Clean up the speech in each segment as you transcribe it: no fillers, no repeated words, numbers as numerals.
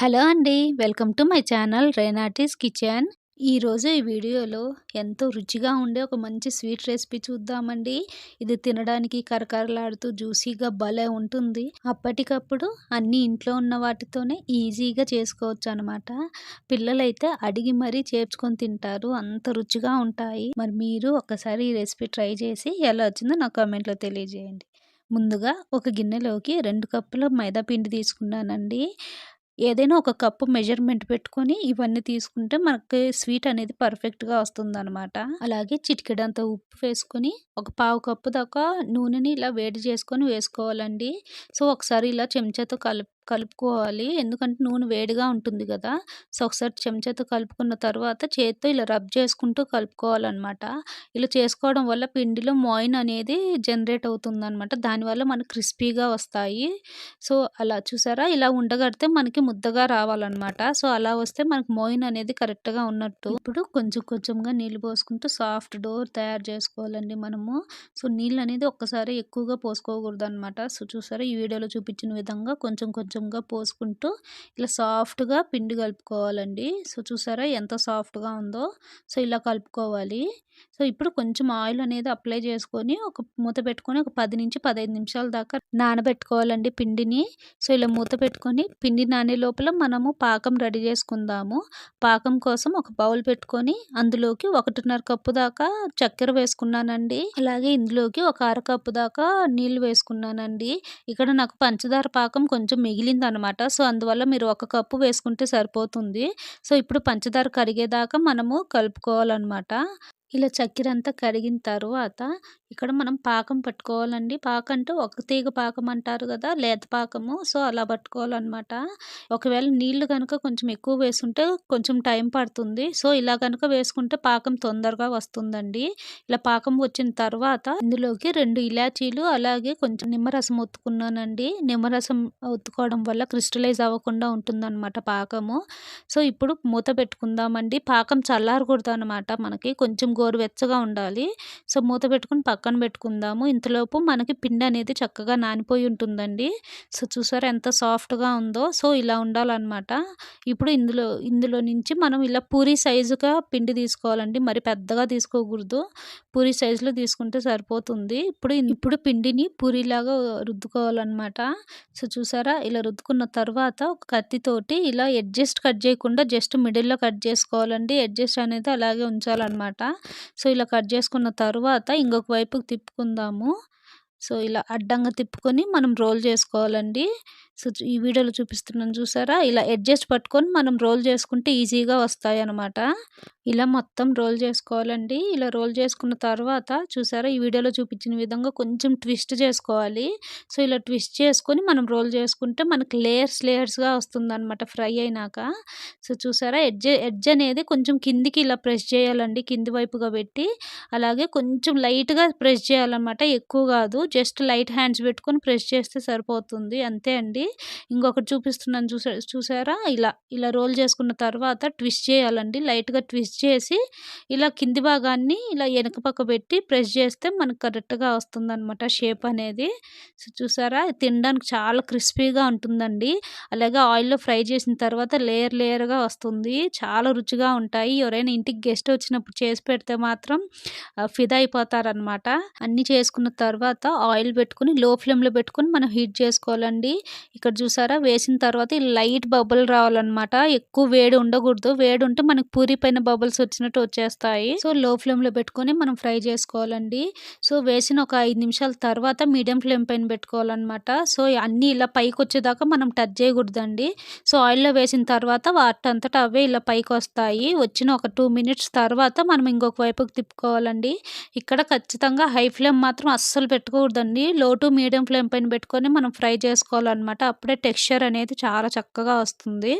Hello అండి. Welcome to my channel రేనాటీస్ kitchen. ఈరోజు ఈ వీడియోలో ఎంతో రుచిగా ఉండే ఒక మంచి స్వీట్ రెసిపీ చూద్దామండి. ఇది తినడానికి కరకరలాడుతూ జ్యూసీగా భలే ఉంటుంది. అప్పటికప్పుడు అన్నీ ఇంట్లో ఉన్న వాటితోనే ఈజీగా చేసుకోవచ్చు అనమాట. పిల్లలైతే అడిగి మరీ చేర్చుకొని తింటారు. అంత రుచిగా ఉంటాయి. మరి మీరు ఒక్కసారి ఈ రెసిపీ ట్రై చేసి ఎలా వచ్చిందో నాకు కామెంట్లో తెలియజేయండి. ముందుగా ఒక గిన్నెలోకి 2 కప్పుల మైదా పిండి తీసుకున్నానండి. ఏదైనా ఒక కప్పు మెజర్‌మెంట్ పెట్టుకొని ఇవన్నీ తీసుకుంటే మనకి స్వీట్ అనేది పర్ఫెక్ట్‌గా వస్తుందనమాట. అలాగే చిటికెడంత ఉప్పు వేసుకొని, ఒక పావు కప్పు దాకా నూనెని ఇలా వేడి చేసుకొని వేసుకోవాలండి. సో, ఒకసారి ఇలా చెంచాతో కలుపుకోవాలి. ఎందుకంటే నూనె వేడిగా ఉంటుంది గదా! సో, ఒకసారి చెంచాతో కలుపుకున్న తర్వాత చేత్తో ఇలా రబ్ చేసుకుంటూ కలుపుకోవాలనమాట. ఇలా చేసుకోవడం వల్ల పిండిలో మోయిన్ అనేది జనరేట్ అవుతుందనమాట. దానివల్ల మనకు క్రిస్పీగా వస్తాయి. సో, అలా చూసారా? ఇలా ఉండగడితే మనకి ముద్దగా రావాలనమాట. సో, అలా వస్తే మనకు మోయిన్ అనేది కరెక్ట్‌గా ఉన్నట్టు. ఇప్పుడు కొంచెం కొంచెంగా నీళ్లు పోసుకుంటూ సాఫ్ట్ డో తయారు చేసుకోవాలండి మనము. సో, నీళ్ళనేది ఒక్కసారి ఎక్కువగా పోసుకోకూడదనమాట. సో, చూసారా? ఈ వీడియోలో చూపించిన విధంగా కొంచెం కొంచెంగా పోసుకుంటూ ఇలా సాఫ్ట్‌గా పిండి కలుపుకోవాలండి. సో, చూసారా? ఎంత సాఫ్ట్‌గా ఉందో. సో, ఇలా కలుపుకోవాలి. సో, ఇప్పుడు కొంచెం ఆయిల్ అనేది అప్లై చేసుకొని ఒక మూత పెట్టుకొని ఒక 10-15 నిమిషాల దాకా నానబెట్టుకోవాలండి పిండిని. సో, ఇలా మూత పెట్టుకొని పిండి నానే లోపల మనము పాకం రెడీ చేసుకుందాము. పాకం కోసం ఒక బౌల్ పెట్టుకొని అందులోకి 1:30 కప్పు దాకా చక్కెర వేసుకున్నానండి. అలాగే ఇందులోకి ఒక అరకప్పు దాకా నీళ్లు వేసుకున్నానండి. ఇక్కడ నాకు పంచదార పాకం కొంచెం మిగిలిందనమాట. సో, అందువల్ల మీరు 1 కప్పు వేసుకుంటే సరిపోతుంది. సో, ఇప్పుడు పంచదార కరిగేదాకా మనము కలుపుకోవాలనమాట. ఇలా చక్కెరంతా కరిగిన తరువాత ఇక్కడ మనం పాకం పట్టుకోవాలండి. పాకం అంటే ఒక తీగ పాకం అంటారు కదా! లేత పాకము. సో, అలా పట్టుకోవాలనమాట. ఒకవేళ నీళ్లు గనుక కొంచెం ఎక్కువ వేసుంటే కొంచెం టైం పడుతుంది. సో, ఇలా గనుక వేసుకుంటే పాకం తొందరగా వస్తుందండి. ఇలా పాకం వచ్చిన తర్వాత ఇందులోకి 2 ఇలాచీలు అలాగే కొంచెం నిమ్మరసం ఒత్తుకున్నానండి. నిమ్మరసం ఒత్తుకోవడం వల్ల క్రిస్టలైజ్ అవ్వకుండా ఉంటుందనమాట పాకము. సో, ఇప్పుడు మూత పెట్టుకుందామండి. పాకం చల్లారకూడదనమాట మనకి. కొంచెం గోరువెచ్చగా ఉండాలి. సో, మూత పెట్టుకొని పక్కన పెట్టుకుందాము. ఇంతలోపు మనకి పిండి అనేది చక్కగా నానిపోయి ఉంటుందండి. సో, చూసారా ఎంత సాఫ్ట్‌గా ఉందో. సో, ఇలా ఉండాలనమాట. ఇప్పుడు ఇందులో నుంచి మనం ఇలా పూరి సైజుగా పిండి తీసుకోవాలండి. మరి పెద్దగా తీసుకోకూడదు. పూరి సైజులో తీసుకుంటే సరిపోతుంది. ఇప్పుడు పిండిని పూరిలాగా రుద్దుకోవాలనమాట. సో, చూసారా ఇలా రుద్దుకున్న తర్వాత ఒక కత్తితోటి ఇలా ఎడ్జెస్ కట్ చేయకుండా జస్ట్ మిడిల్‌లో కట్ చేసుకోవాలండి. ఎడ్జెస్ అనేది అలాగే ఉంచాలనమాట. సో, ఇలా కట్ చేసుకున్న తరువాత ఇంకొక వైపుకి తిప్పుకుందాము. సో, ఇలా అడ్డంగా తిప్పుకొని మనం రోల్ చేసుకోవాలండి. సో, ఈ వీడియోలో చూపిస్తున్నాను చూసారా? ఇలా ఎడ్జెస్ పట్టుకొని మనం రోల్ చేసుకుంటే ఈజీగా వస్తాయన్నమాట. ఇలా మొత్తం రోల్ చేసుకోవాలండి. ఇలా రోల్ చేసుకున్న తర్వాత చూసారా? ఈ వీడియోలో చూపించిన విధంగా కొంచెం ట్విస్ట్ చేసుకోవాలి. సో, ఇలా ట్విస్ట్ చేసుకొని మనం రోల్ చేసుకుంటే మనకి లేయర్స్‌గా వస్తుందన్నమాట ఫ్రై అయినాక. సో, చూసారా? ఎడ్జ్ అనేది కొంచెం కిందికి ఇలా ప్రెస్ చేయాలండి. కింది వైపుగా పెట్టి అలాగే కొంచెం లైట్‌గా ప్రెస్ చేయాలన్నమాట. ఎక్కువ కాదు. జస్ట్ లైట్ హ్యాండ్స్ పెట్టుకొని ప్రెస్ చేస్తే సరిపోతుంది. అంతే అండి. ఇంకొకటి చూపిస్తున్నాను చూసారా? ఇలా రోల్ చేసుకున్న తర్వాత ట్విస్ట్ చేయాలండి. లైట్‌గా ట్విస్ట్ చేసి ఇలా కింది భాగాన్ని ఇలా వెనక పక్క పెట్టి ప్రెస్ చేస్తే మనకు కరెక్ట్‌గా వస్తుందన్నమాట షేప్ అనేది. సో, చూసారా? తినడానికి చాలా క్రిస్పీగా ఉంటుందండి. అలాగే ఆయిల్‌లో ఫ్రై చేసిన తర్వాత లేయర్‌గా వస్తుంది. చాలా రుచిగా ఉంటాయి. ఎవరైనా ఇంటికి గెస్ట్ వచ్చినప్పుడు చేసి పెడితే మాత్రం ఫిదా అయిపోతారనమాట. అన్నీ చేసుకున్న తర్వాత ఆయిల్ పెట్టుకొని లో ఫ్లేమ్‌లో పెట్టుకొని మనం హీట్ చేసుకోవాలండి. ఇక్కడ చూసారా? వేసిన తర్వాత లైట్ బబుల్ రావాలనమాట. ఎక్కువ వేడి ఉండకూడదు. వేడి ఉంటే మనకు పూరి పైన బబుల్స్ వచ్చినట్టు వచ్చేస్తాయి. సో, లో ఫ్లేమ్‌లో పెట్టుకొని మనం ఫ్రై చేసుకోవాలండి. సో, వేసిన ఒక 5 నిమిషాల తర్వాత మీడియం ఫ్లేమ్ పైన పెట్టుకోవాలనమాట. సో, అన్నీ ఇలా పైకొచ్చేదాకా మనం టచ్ చేయకూడదండి. సో, ఆయిల్‌లో వేసిన తర్వాత వాటంతట అవే ఇలా పైకొస్తాయి. వచ్చిన ఒక 2 మినిట్స్ తర్వాత మనం ఇంకొక వైపుకి తిప్పుకోవాలండి. ఇక్కడ ఖచ్చితంగా హై ఫ్లేమ్ మాత్రం అస్సలు పెట్టుకోకూడదండి. లో టు మీడియం ఫ్లేమ్ పైన పెట్టుకొని మనం ఫ్రై చేసుకోవాలనమాట. అప్పుడే టెక్స్చర్ అనేది చాలా చక్కగా వస్తుంది.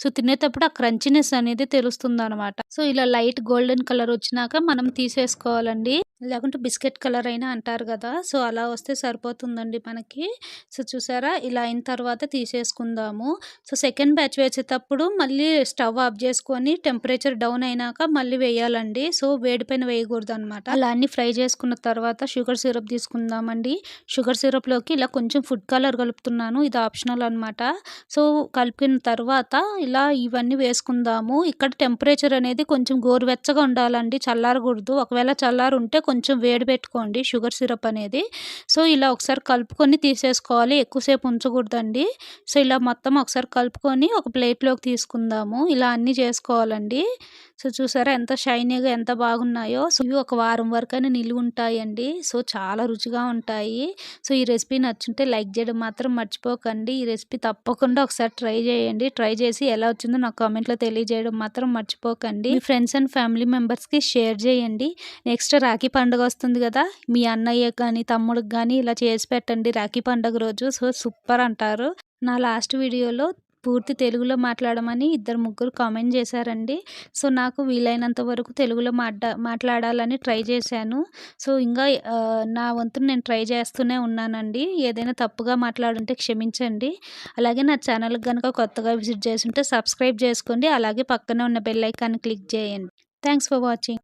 సో, తినేటప్పుడు ఆ క్రంచీనెస్ అనేది తెలుస్తుందనమాట. సో, ఇలా లైట్ గోల్డెన్ కలర్ వచ్చినాక మనం తీసేసుకోవాలండి. లేకుంటే బిస్కెట్ కలర్ అయినా అంటారు గదా! సో, అలా వస్తే సరిపోతుందండి మనకి. సో, చూసారా? ఇలా అయిన తర్వాత తీసేసుకుందాము. సో, సెకండ్ బ్యాచ్ వేసేటప్పుడు మళ్ళీ స్టవ్ ఆఫ్ జేసుకొని టెంపరేచర్ డౌన్ అయినాక మళ్ళీ వేయాలండి. సో, వేడి పైన వేయకూడదనమాట. అలా అన్నీ ఫ్రై చేసుకున్న తర్వాత షుగర్ సిరప్ తీసుకుందామండి. షుగర్ సిరప్‌లోకి ఇలా కొంచెం ఫుడ్ కలర్ కలుపుతున్నాను. ఇది ఆప్షనల్ అనమాట. సో, కలిపిన తర్వాత ఇలా ఇవన్నీ వేసుకుందాము. ఇక్కడ టెంపరేచర్ అనేది కొంచెం గోరువెచ్చగా ఉండాలండి. చల్లారకూడదు. ఒకవేళ చల్లారుంటే కొంచెం వేడి పెట్టుకోండి షుగర్ సిరప్ అనేది. సో, ఇలా ఒకసారి కలుపుకొని తీసేసుకోవాలి. ఎక్కువసేపు ఉంచకూడదండి. సో, ఇలా మొత్తం ఒకసారి కలుపుకొని ఒక ప్లేట్‌లోకి తీసుకుందాము. ఇలా అన్నీ చేసుకోవాలండి. సో, చూసారా ఎంత షైనీగా ఎంత బాగున్నాయో. సో, ఇవి ఒక వారం వరకైనా నిలువుంటాయండి. సో, చాలా రుచిగా ఉంటాయి. సో, ఈ రెసిపీ నచ్చుంటే లైక్ చేయడం మాత్రం మర్చిపోకండి. ఈ రెసిపీ తప్పకుండా ఒకసారి ట్రై చేయండి. ట్రై చేసి ఎలా వచ్చిందో నాకు కామెంట్‌లో తెలియజేయడం మాత్రం మర్చిపోకండి. మీ ఫ్రెండ్స్ అండ్ ఫ్యామిలీ మెంబర్స్‌కి షేర్ చేయండి. నెక్స్ట్ రాఖీ పండుగ వస్తుంది కదా! మీ అన్నయ్యకి గాని, తమ్ముడికి గాని ఇలా చేసి పెట్టండి రాఖీ పండుగ రోజు. సో, సూపర్ అంటారు. నా లాస్ట్ వీడియోలో పూర్తి తెలుగులో మాట్లాడమని ఇద్దరు ముగ్గురు కామెంట్ చేశారండి. సో, నాకు వీలైనంత వరకు తెలుగులో మాట్లాడాలని ట్రై చేశాను. సో, ఇంగా నా వంతున నేను ట్రై చేస్తూనే ఉన్నానండి. ఏదైనా తప్పుగా మాట్లాడుంటే క్షమించండి. అలాగే నా ఛానల్‌కి గనుక కొత్తగా విజిట్ చేసుంటే సబ్స్క్రైబ్ చేసుకోండి. అలాగే పక్కనే ఉన్న బెల్ ఐకాన్‌ని క్లిక్ చేయండి. Thanks for watching.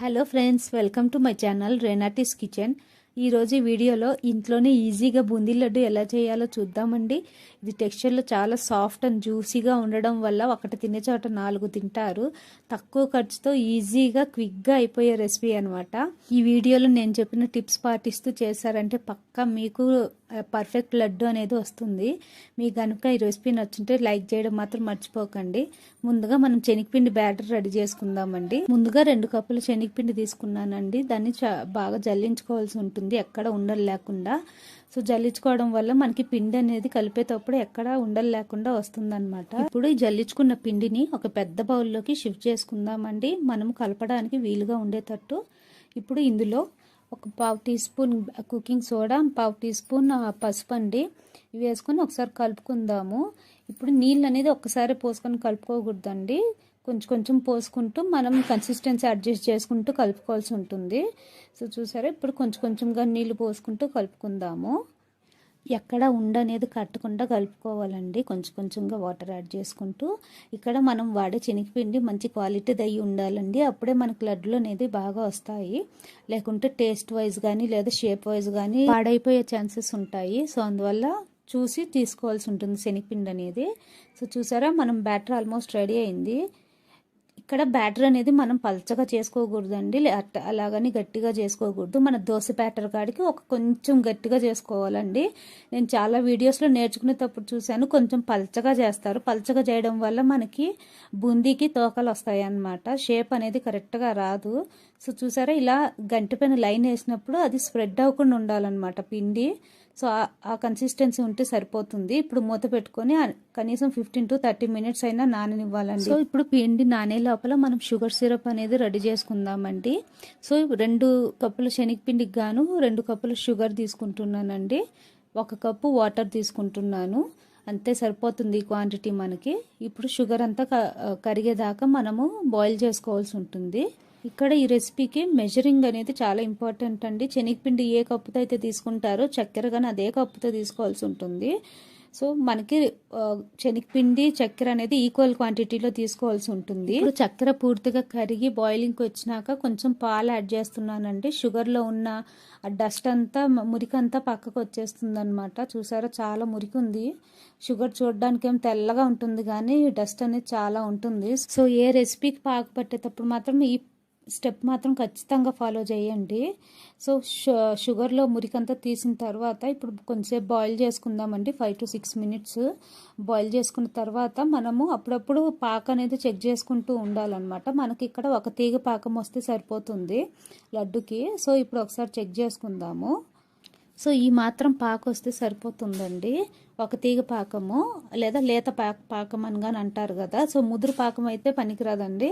Hello friends, welcome to my channel Renati's kitchen. ఈరోజు ఈ వీడియోలో ఇంట్లోనే ఈజీగా బూందీ లడ్డు ఎలా చేయాలో చూద్దామండి. ఇది టెక్స్చర్లో చాలా సాఫ్ట్ అండ్ జ్యూసీగా ఉండడం వల్ల ఒకటి తినే చోట 4 తింటారు. తక్కువ ఖర్చుతో ఈజీగా క్విక్గా అయిపోయే రెసిపీ అనమాట. ఈ వీడియోలో నేను చెప్పిన టిప్స్ పాటిస్తూ చేశారంటే పక్కా మీకు పర్ఫెక్ట్ లడ్డు అనేది వస్తుంది. మీకు కనుక ఈ రెసిపీ నచ్చుంటే లైక్ చేయడం మాత్రం మర్చిపోకండి. ముందుగా మనం శనగపిండి బ్యాటర్ రెడీ చేసుకుందామండి. ముందుగా 2 కప్పులు శనగపిండి తీసుకున్నానండి. దాన్ని బాగా జల్లించుకోవాల్సి ఉంటుంది, ఎక్కడ ఉండలు లేకుండా. సో జల్లించుకోవడం వల్ల మనకి పిండి అనేది కలిపేటప్పుడు ఎక్కడ ఉండలు లేకుండా వస్తుందన్నమాట. ఇప్పుడు ఈ జల్లించుకున్న పిండిని ఒక పెద్ద బౌల్లోకి షిఫ్ట్ చేసుకుందామండి, మనం కలపడానికి వీలుగా ఉండేటట్టు. ఇప్పుడు ఇందులో ఒక 1/2 teaspoon cooking soda, 1/2 teaspoon పసుపు అండి, ఇవి వేసుకొని ఒకసారి కలుపుకుందాము. ఇప్పుడు నీళ్ళు అనేది ఒక్కసారి పోసుకొని కలుపుకోకూడదండి, కొంచెం కొంచెం పోసుకుంటూ మనం కన్సిస్టెన్సీ అడ్జస్ట్ చేసుకుంటూ కలుపుకోవాల్సి ఉంటుంది. సో చూసారా, ఇప్పుడు కొంచెం కొంచెంగా నీళ్ళు పోసుకుంటూ కలుపుకుందాము. ఎక్కడ ఉండనేది కట్టకుండా కలుపుకోవాలండి, కొంచెం కొంచెంగా వాటర్ యాడ్ చేసుకుంటూ. ఇక్కడ మనం వాడే శనగపిండి మంచి క్వాలిటీది అయ్యి ఉండాలండి, అప్పుడే మనకి లడ్డులు అనేది బాగా వస్తాయి. లేకుంటే టేస్ట్ వైజ్ కానీ లేదా షేప్ వైజ్ కానీ పాడైపోయే ఛాన్సెస్ ఉంటాయి. సో అందువల్ల చూసి తీసుకోవాల్సి ఉంటుంది శనగపిండి అనేది. సో చూసారా, మనం బ్యాటర్ ఆల్మోస్ట్ రెడీ అయింది. ఇక్కడ బ్యాటర్ అనేది మనం పల్చగా చేసుకోకూడదండి, అలాగని గట్టిగా చేసుకోకూడదు. మన దోశ బ్యాటర్ కాడికి కొంచెం గట్టిగా చేసుకోవాలండి. నేను చాలా వీడియోస్లో నేర్చుకునేటప్పుడు చూశాను, కొంచెం పల్చగా చేస్తారు. పల్చగా చేయడం వల్ల మనకి బూందీకి తోకలు వస్తాయి అన్నమాట, షేప్ అనేది కరెక్ట్గా రాదు. సో చూసారా, ఇలా గంటిపైన లైన్ వేసినప్పుడు అది స్ప్రెడ్ అవ్వకుండా ఉండాలన్నమాట పిండి. సో ఆ కన్సిస్టెన్సీ ఉంటే సరిపోతుంది. ఇప్పుడు మూత పెట్టుకొని కనీసం 15 to 30 మినిట్స్ అయినా నాననివ్వాలండి. సో ఇప్పుడు పిండి నానే లోపల మనం షుగర్ సిరప్ అనేది రెడీ చేసుకుందామండి. సో 2 కప్పుల శనగపిండికి గాను 2 కప్పుల షుగర్ తీసుకుంటున్నానండి. 1 కప్పు వాటర్ తీసుకుంటున్నాను, అంతే సరిపోతుంది ఈ క్వాంటిటీ మనకి. ఇప్పుడు షుగర్ అంతా కరిగేదాకా మనము బాయిల్ చేసుకోవాల్సి ఉంటుంది. ఇక్కడ ఈ రెసిపీకి మెజరింగ్ అనేది చాలా ఇంపార్టెంట్ అండి. శనగపిండి ఏ కప్పుతో అయితే తీసుకుంటారో చక్కెర కానీ అదే కప్పుతో తీసుకోవాల్సి ఉంటుంది. సో మనకి శనగపిండి చక్కెర అనేది ఈక్వల్ క్వాంటిటీలో తీసుకోవాల్సి ఉంటుంది. ఇప్పుడు చక్కెర పూర్తిగా కరిగి బాయిలింగ్కి వచ్చినాక కొంచెం పాలు యాడ్ చేస్తున్నానండి. షుగర్లో ఉన్న డస్ట్ అంతా మురికంతా పక్కకు వచ్చేస్తుంది అనమాట. చూసారా, చాలా మురికి ఉంది. షుగర్ చూడడానికి ఏం తెల్లగా ఉంటుంది కానీ డస్ట్ అనేది చాలా ఉంటుంది. సో ఏ రెసిపీకి పాకు పట్టేటప్పుడు మాత్రం ఈ స్టెప్ మాత్రం ఖచ్చితంగా ఫాలో చేయండి. సో షుగర్లో మురికంతా తీసిన తర్వాత ఇప్పుడు కొంచెంసేపు బాయిల్ చేసుకుందామండి, 5 to 6 మినిట్స్ బాయిల్ చేసుకున్న తర్వాత మనము అప్పుడప్పుడు పాక అనేది చెక్ చేసుకుంటూ ఉండాలన్నమాట. మనకి ఇక్కడ ఒక తీగ పాకం వస్తే సరిపోతుంది లడ్డుకి. సో ఇప్పుడు ఒకసారి చెక్ చేసుకుందాము. సో ఈ మాత్రం పాకు వస్తే సరిపోతుందండి, ఒక తీగ పాకము లేదా లేత పాకం అని అంటారు కదా. సో ముదురు పాకం అయితే పనికిరాదండి.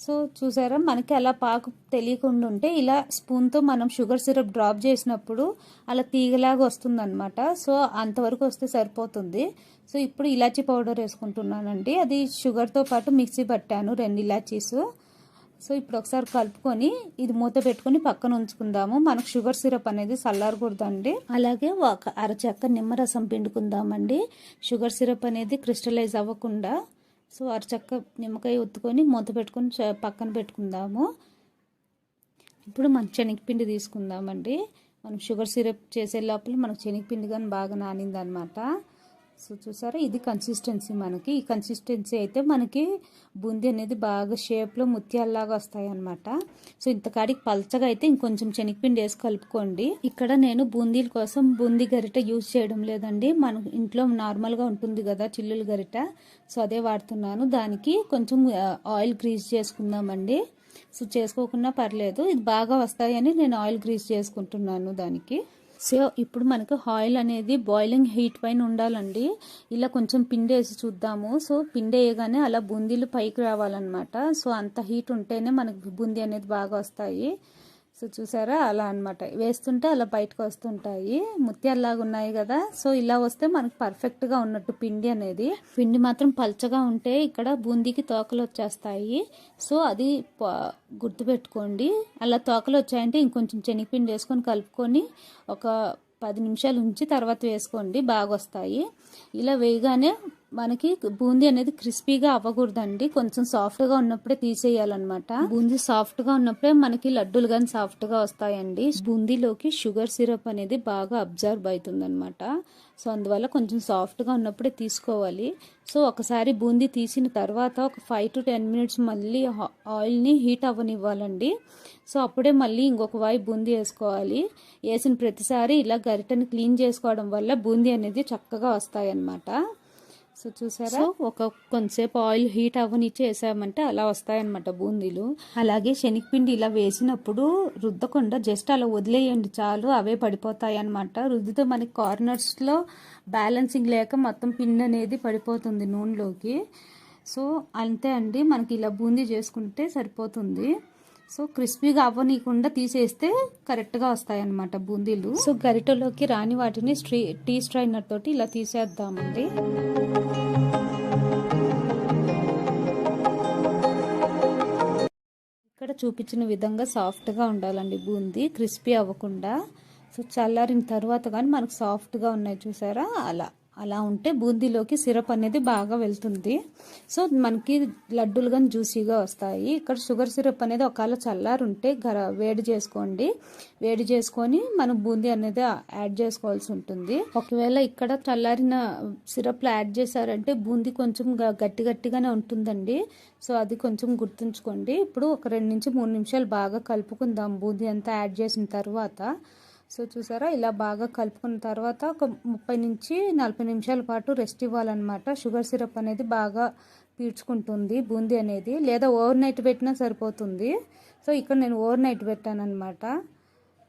సో చూసారా, మనకి అలా పాకు తెలియకుండా ఉంటే ఇలా స్పూన్తో మనం షుగర్ సిరప్ డ్రాప్ చేసినప్పుడు అలా తీగలాగా వస్తుందన్నమాట. సో అంతవరకు వస్తే సరిపోతుంది. సో ఇప్పుడు ఇలాచీ పౌడర్ వేసుకుంటున్నానండి, అది షుగర్తో పాటు మిక్సీ పట్టాను 2 ఇలాచీస్. సో ఇప్పుడు ఒకసారి కలుపుకొని ఇది మూత పెట్టుకొని పక్కన ఉంచుకుందాము. మనకు షుగర్ సిరప్ అనేది చల్లారకూడదండి. అలాగే ఒక అరచెక్క నిమ్మరసం పిండుకుందామండి, షుగర్ సిరప్ అనేది క్రిస్టలైజ్ అవ్వకుండా. సో అరచక్క నిమ్మకాయ ఒత్తుకొని మూత పెట్టుకొని పక్కన పెట్టుకుందాము. ఇప్పుడు మనం శనగపిండి తీసుకుందామండి. మనం షుగర్ సిరప్ చేసే లోపల మనకు శనగపిండి కానీ బాగా నానిందనమాట. సో చూసారా, ఇది కన్సిస్టెన్సీ మనకి. ఈ కన్సిస్టెన్సీ అయితే మనకి బూందీ అనేది బాగా షేప్లో ముత్యాలలాగా వస్తాయి అన్నమాట. సో ఇంతకాడికి పల్చగా అయితే ఇంకొంచెం శనగపిండి వేసి కలుపుకోండి. ఇక్కడ నేను బూందీల కోసం బూందీ గరిట యూజ్ చేయడం లేదండి, మన ఇంట్లో నార్మల్గా ఉంటుంది కదా చిల్లుల గరిట, సో అదే వాడుతున్నాను. దానికి కొంచెం ఆయిల్ గ్రీస్ చేసుకుందామండి. సో చేసుకోకుండా పర్లేదు, ఇది బాగా వస్తాయని నేను ఆయిల్ గ్రీస్ చేసుకుంటున్నాను దానికి. సో ఇప్పుడు మనకు ఆయిల్ అనేది బాయిలింగ్ హీట్ పైన ఉండాలండి. ఇలా కొంచెం పిండి వేసి చూద్దాము. సో పిండి వేయగానే అలా బూందీలు పైకి రావాలన్నమాట. సో అంత హీట్ ఉంటేనే మనకు బూందీ అనేది బాగా వస్తాయి. సో చూసారా, అలా అనమాట వేస్తుంటే అలా బయటకు వస్తుంటాయి, ముత్యాలలాగా ఉన్నాయి కదా. సో ఇలా వస్తే మనకు పర్ఫెక్ట్గా ఉన్నట్టు పిండి అనేది. పిండి మాత్రం పల్చగా ఉంటే ఇక్కడ బూందీకి తోకలు వచ్చేస్తాయి. సో అది గుర్తుపెట్టుకోండి. అలా తోకలు వచ్చాయంటే ఇంకొంచెం శనగపిండి వేసుకొని కలుపుకొని ఒక 10 నిమిషాలు ఉంచి తర్వాత వేసుకోండి, బాగా వస్తాయి. ఇలా వేయగానే మనకి బూందీ అనేది క్రిస్పీగా అవ్వకూడదండి, కొంచెం సాఫ్ట్గా ఉన్నప్పుడే తీసేయాలన్నమాట. బూందీ సాఫ్ట్గా ఉన్నప్పుడే మనకి లడ్డూలు కానీ సాఫ్ట్గా వస్తాయండి. బూందీలోకి షుగర్ సిరప్ అనేది బాగా అబ్జర్వ్ అవుతుంది అనమాట. సో అందువల్ల కొంచెం సాఫ్ట్గా ఉన్నప్పుడే తీసుకోవాలి. సో ఒకసారి బూందీ తీసిన తర్వాత ఒక 5 to 10 minutes మళ్ళీ ఆయిల్ని హీట్ అవ్వనివ్వాలండి. సో అప్పుడే మళ్ళీ ఇంకొక వాయి బూందీ వేసుకోవాలి. వేసిన ప్రతిసారి ఇలా గరిటెని క్లీన్ చేసుకోవడం వల్ల బూందీ అనేది చక్కగా వస్తాయి అన్నమాట. సో చూసారా, కొంతసేపు ఆయిల్ హీట్ అవ్వనిచ్చి వేసామంటే అలా వస్తాయన్నమాట బూందీలు. అలాగే శనగపిండి ఇలా వేసినప్పుడు రుద్దకుండా జస్ట్ అలా వదిలేయండి చాలు, అవే పడిపోతాయి అన్నమాట. రుద్దితే మనకి కార్నర్స్లో బ్యాలెన్సింగ్ లేక మొత్తం పిండి అనేది పడిపోతుంది నూనెలోకి. సో అంతే అండి, మనకి ఇలా బూందీ చేసుకుంటే సరిపోతుంది. సో క్రిస్పీగా అవ్వనీయకుండా తీసేస్తే కరెక్ట్గా వస్తాయి అన్నమాట బూందీలు. సో గరిటెలోకి రాని వాటిని టీ స్ట్రైనర్ తోటి ఇలా తీసేద్దామండి. ఇక్కడ చూపించిన విధంగా సాఫ్ట్గా ఉండాలండి బూందీ, క్రిస్పీ అవ్వకుండా. సో చల్లారిన తర్వాత కానీ మనకు సాఫ్ట్గా ఉన్నాయి చూసారా, అలా ఉంటే బూందీలోకి సిరప్ అనేది బాగా వెళ్తుంది. సో మనకి లడ్డూలు కానీ జ్యూసీగా వస్తాయి. ఇక్కడ షుగర్ సిరప్ అనేది ఒకవేళ చల్లారుంటే వేడి చేసుకోండి. వేడి చేసుకొని మనం బూందీ అనేది యాడ్ చేసుకోవాల్సి ఉంటుంది. ఒకవేళ ఇక్కడ చల్లారిన సిరప్లో యాడ్ చేశారంటే బూందీ కొంచెం గట్టిగానే ఉంటుందండి. సో అది కొంచెం గుర్తుంచుకోండి. ఇప్పుడు ఒక 2 నుంచి 3 నిమిషాలు బాగా కలుపుకుందాం బూందీ అంతా యాడ్ చేసిన తర్వాత. సో చూసారా, ఇలా బాగా కలుపుకున్న తర్వాత ఒక 30 నుంచి 40 నిమిషాల పాటు రెస్ట్ ఇవ్వాలన్నమాట. షుగర్ సిరప్ అనేది బాగా పీడ్చుకుంటుంది బూందీ అనేది, లేదా ఓవర్ నైట్ పెట్టినా సరిపోతుంది. సో ఇక్కడ నేను ఓవర్ నైట్ పెట్టాను అనమాట.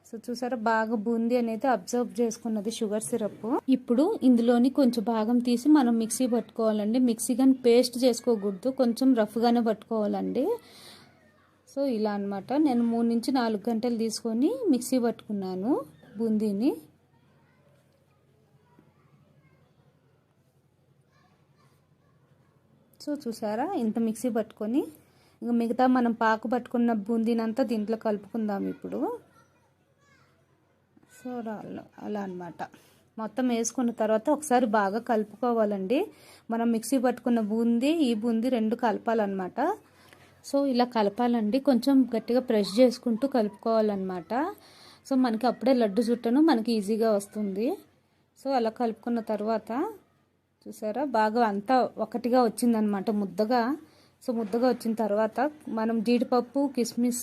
సో చూసారా, బాగా బూందీ అనేది అబ్జర్వ్ చేసుకున్నది షుగర్ సిరప్. ఇప్పుడు ఇందులోని కొంచెం భాగం తీసి మనం మిక్సీ పట్టుకోవాలండి. మిక్సీ కానీ పేస్ట్ చేసుకోకూడదు, కొంచెం రఫ్గానే పట్టుకోవాలండి. సో ఇలా అనమాట, నేను 3 నుంచి 4 గంటలు తీసుకొని మిక్సీ పట్టుకున్నాను బూందీని. సో చూసారా, ఇంత మిక్సీ పట్టుకొని ఇంకా మిగతా మనం పాకు పట్టుకున్న బూందీనంతా దీంట్లో కలుపుకుందాం ఇప్పుడు. సో అలా అనమాట, మొత్తం వేసుకున్న తర్వాత ఒకసారి బాగా కలుపుకోవాలండి. మనం మిక్సీ పట్టుకున్న బూందీ ఈ బూందీ 2 కలపాలన్నమాట. సో ఇలా కలపాలండి, కొంచెం గట్టిగా ప్రెస్ చేసుకుంటూ కలుపుకోవాలన్నమాట. సో మనకి అప్పుడే లడ్డు చుట్టను మనకి ఈజీగా వస్తుంది. సో అలా కలుపుకున్న తర్వాత చూసారా, బాగా అంతా ఒకటిగా వచ్చిందనమాట ముద్దగా. సో ముద్దగా వచ్చిన తర్వాత మనం జీడిపప్పు, కిస్మిస్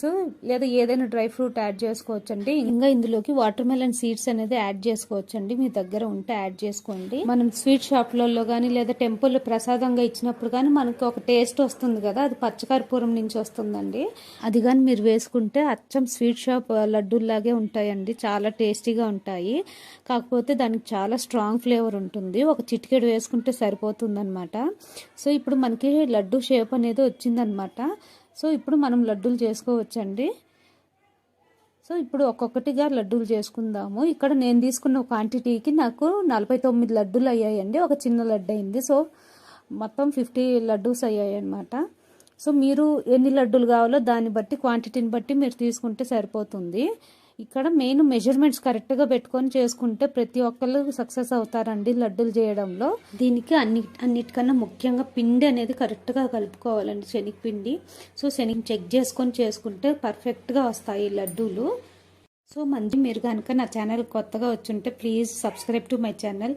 లేదా ఏదైనా డ్రై ఫ్రూట్ యాడ్ చేసుకోవచ్చండి. ఇంకా ఇందులోకి వాటర్ మెలన్ సీడ్స్ అనేది యాడ్ చేసుకోవచ్చండి, మీ దగ్గర ఉంటే యాడ్ చేసుకోండి. మనం స్వీట్ షాప్లలో కానీ లేదా టెంపుల్లో ప్రసాదంగా ఇచ్చినప్పుడు కానీ మనకి ఒక టేస్ట్ వస్తుంది కదా, అది పచ్చకర్పూరం నుంచి వస్తుందండి. అది కానీ మీరు వేసుకుంటే అచ్చం స్వీట్ షాప్ లడ్డూల్లాగే ఉంటాయండి, చాలా టేస్టీగా ఉంటాయి. కాకపోతే దానికి చాలా స్ట్రాంగ్ ఫ్లేవర్ ఉంటుంది, ఒక చిటికెడు వేసుకుంటే సరిపోతుంది అనమాట. సో ఇప్పుడు మనకి లడ్డు షేప్ అనేది వచ్చిందనమాట. సో ఇప్పుడు మనం లడ్డూలు చేసుకోవచ్చండి. సో ఇప్పుడు ఒక్కొక్కటిగా లడ్డూలు చేసుకుందాము. ఇక్కడ నేను తీసుకున్న క్వాంటిటీకి నాకు 49 లడ్డూలు అయ్యాయండి, ఒక చిన్న లడ్డు అయింది. సో మొత్తం 50 లడ్డూస్ అయ్యాయి అనమాట. సో మీరు ఎన్ని లడ్డూలు కావాలో దాన్ని బట్టి, క్వాంటిటీని బట్టి మీరు తీసుకుంటే సరిపోతుంది. ఇక్కడ మెయిన్ మెజర్మెంట్స్ కరెక్ట్గా పెట్టుకొని చేసుకుంటే ప్రతి ఒక్కళ్ళు సక్సెస్ అవుతారండి లడ్డూలు చేయడంలో. దీనికి అన్నిటికన్నా ముఖ్యంగా పిండి అనేది కరెక్ట్గా కలుపుకోవాలండి, శనగపిండి. సో శనగ చెక్ చేసుకొని చేసుకుంటే పర్ఫెక్ట్గా వస్తాయి లడ్డూలు. సో మీరు కనుక నా ఛానల్ కొత్తగా వచ్చుంటే please subscribe to my channel.